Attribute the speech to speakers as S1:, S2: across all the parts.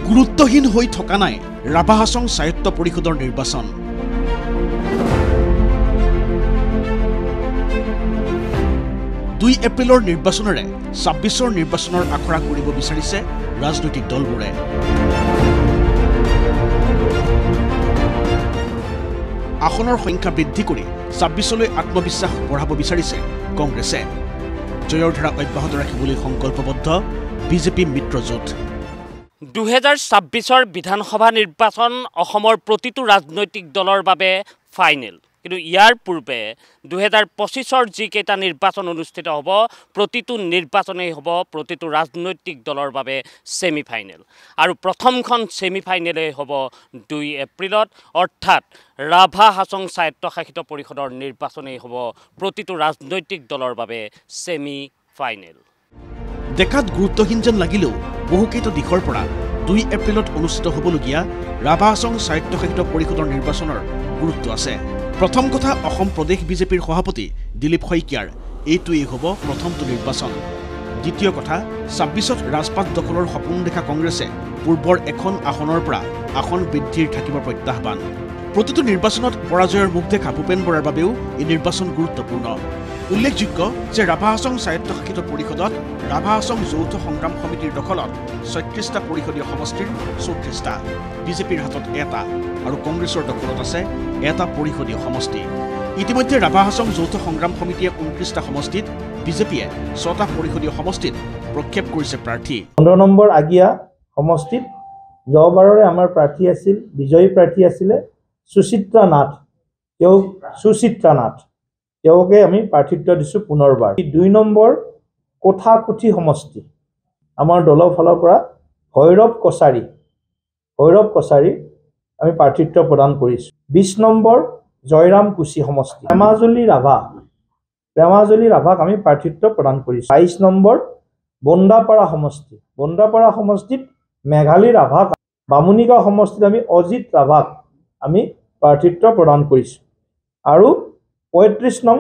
S1: গুৰুত্বহীন হৈ থকা নাই ৰাভা হাছং স্বায়ত্ত পৰিষদৰ নিৰ্বাচন। 2 এপ্ৰিলৰ নিৰ্বাচনেৰে 26ৰ নিৰ্বাচনৰ আখৰা কৰিব বিচাৰিছে ৰাজনৈতিক দলবোৰে। আসনৰ সংখ্যা বৃদ্ধি কৰি 26লৈ আত্মবিশ্বাস বঢ়াব বিচাৰিছে কংগ্ৰেছে। জয়ৰ ধাৰা অব্যাহত ৰাখিবলৈ সংকল্পবদ্ধ বিজেপি মিত্ৰজোঁট।
S2: 2026ৰ বিধানসভা নিৰ্বাচন অসমৰ প্ৰতিটো ৰাজনৈতিক দলৰ বাবে ফাইনেল। কিন্তু ইয়াৰ পূৰ্বে 2025ৰ যিকেইটা নিৰ্বাচন অনুষ্ঠিত হ'ব, প্ৰতিটো নিৰ্বাচনেই হ'ব প্ৰতিটো ৰাজনৈতিক দলৰ বাবে ছেমি ফাইনেল। আৰু প্ৰথমখন ছেমি ফাইনেলেই হ'ব 2 এপ্ৰিলত, অৰ্থাৎ ৰাভা হাছং স্বায়ত্তশাসিত পৰিষদৰ নিৰ্বাচনেই হ'ব প্ৰতিটো ৰাজনৈতিক দলৰ বাবে ছেমি ফাইনেল।
S1: দেখাত গুৰুত্বহীন যেন লাগিলেও বহুকেইটা দিশৰ পৰা 2 এপ্ৰিলত অনুষ্ঠিত হ'বলগীয়া ৰাভা হাছং স্বায়ত্তশাসিত পৰিষদৰ নিৰ্বাচনৰ গুৰুত্ব আছে। প্ৰথম কথা, অসম প্ৰদেশ বিজেপিৰ সভাপতি দিলীপ শইকীয়াৰ এইটোৱেই হ'ব প্ৰথমটো নিৰ্বাচন। দ্বিতীয় কথা, 26ত ৰাজপাট দখলৰ সপোন দেখা কংগ্ৰেছে পূৰ্বৰ এখন আসনৰ পৰা আসন বৃদ্ধিৰ থাকিব প্ৰত্যাহ্বান। প্ৰতিটো নিৰ্বাচনত পৰাজয়ৰ মুখ দেখা ভূপেন বৰাৰ বাবেও এই নিৰ্বাচন গুৰুত্বপূৰ্ণ। উল্লেখযোগ্য যে ৰাভা হাছং স্বায়ত্তশাসিত পৰিষদত ৰাভা হাছং যৌথ সংগ্ৰাম সমিতিৰ দখলত 36টা পৰিষদীয় সমষ্টিৰ 34টা, বিজেপিৰ হাতত 1টা আৰু কংগ্ৰেছৰ দখলত আছে 1টা পৰিষদীয় সমষ্টি। ইতিমধ্যে ৰাভা হাছং যৌথ সংগ্ৰাম সমিতিয়ে 29টা সমষ্টিত, বিজেপিয়ে 6টা পৰিষদীয় সমষ্টিত প্ৰক্ষেপ কৰিছে প্ৰাৰ্থী।
S3: 15 নম্বৰ আগিয়া সমষ্টিত যোৱাবাৰৰে আমাৰ প্ৰাৰ্থী আছিল, বিজয়ী প্ৰাৰ্থী আছিলে সুচিত্ৰা নাথ। তেওঁকে আমি প্ৰাৰ্থিত্ব দিছোঁ পুনৰবাৰ। 2 নম্বৰ কোঠাকুঠি সমষ্টি আমাৰ দলৰ ফালৰ পৰা ভৈৰৱ কছাৰী আমি প্ৰাৰ্থিত্ব প্ৰদান কৰিছোঁ। 20 নম্বৰ জয়ৰাম কুচি সমষ্টি, প্ৰেমাজলী ৰাভাক আমি প্ৰাৰ্থিত্ব প্ৰদান কৰিছোঁ। 22 নম্বৰ বন্দাপাৰা সমষ্টিত মেঘালী ৰাভাক, বামুণীগাঁও সমষ্টিত আমি অজিত ৰাভাক আমি প্ৰাৰ্থিত্ব প্ৰদান কৰিছোঁ। আৰু 35 নং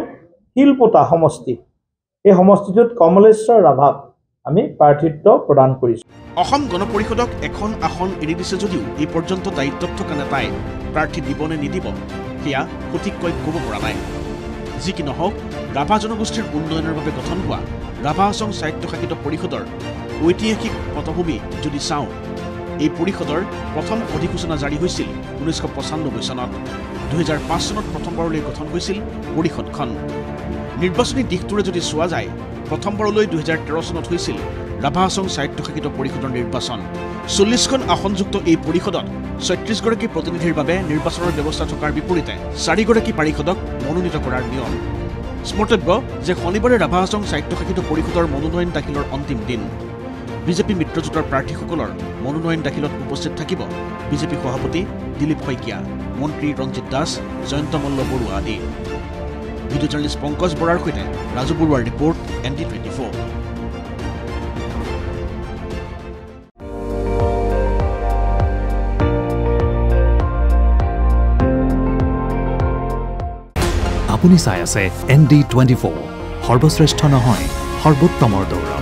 S3: শিলপতা সমষ্টি, এই সমষ্টিটোত কমলেশ্বৰ ৰাভাক আমি প্ৰাৰ্থিত্ব প্ৰদান কৰিছোঁ।
S1: অসম গণ পৰিষদক এখন আসন এৰি দিছে যদিও এই পৰ্যন্ত দায়িত্বত থকা নেতাই প্ৰাৰ্থী দিব নে নিদিব সেয়া সঠিককৈ ক'ব পৰা নাই। যি কি নহওক, ৰাভা জনগোষ্ঠীৰ উন্নয়নৰ বাবে গঠন হোৱা ৰাভা হাছং স্বায়ত্তশাসিত পৰিষদৰ ঐতিহাসিক পটভূমি যদি চাওঁ, এই পৰিষদৰ প্ৰথম অধিসূচনা জাৰি হৈছিল 1995 চনত। 2005 চনত প্ৰথমবাৰলৈ গঠন হৈছিল পৰিষদখন। নিৰ্বাচনী দিশটোৰে যদি চোৱা যায়, প্ৰথমবাৰলৈ 2013 চনত হৈছিল ৰাভা হাছং স্বায়ত্তশাসিত পৰিষদৰ নিৰ্বাচন। 40খন আসনযুক্ত এই পৰিষদত 36 গৰাকী প্ৰতিনিধিৰ বাবে নিৰ্বাচনৰ ব্যৱস্থা থকাৰ বিপৰীতে 4 গৰাকী পাৰিষদক মনোনীত কৰাৰ নিয়ম। স্মৰ্তব্য যে শনিবাৰে ৰাভা হাছং স্বায়ত্তশাসিত পৰিষদৰ মনোনয়ন দাখিলৰ অন্তিম দিন। বিজেপি মিত্ৰজোঁটৰ প্ৰাৰ্থীসকলৰ মনোনয়ন দাখিলত উপস্থিত থাকিব বিজেপি সভাপতি দিলীপ শইকীয়া, মন্ত্ৰী ৰঞ্জিত দাস, জয়ন্ত মল্ল বৰুৱা আদি। ভিডিঅ' জাৰ্নেলিষ্ট পংকজ বৰাৰ সৈতে ৰাজু বৰুৱাৰ ৰিপৰ্ট, ND24।
S4: আপুনি চাই আছে ND24, সৰ্বশ্ৰেষ্ঠ নহয় সৰ্বোত্তমৰ দৌৰা।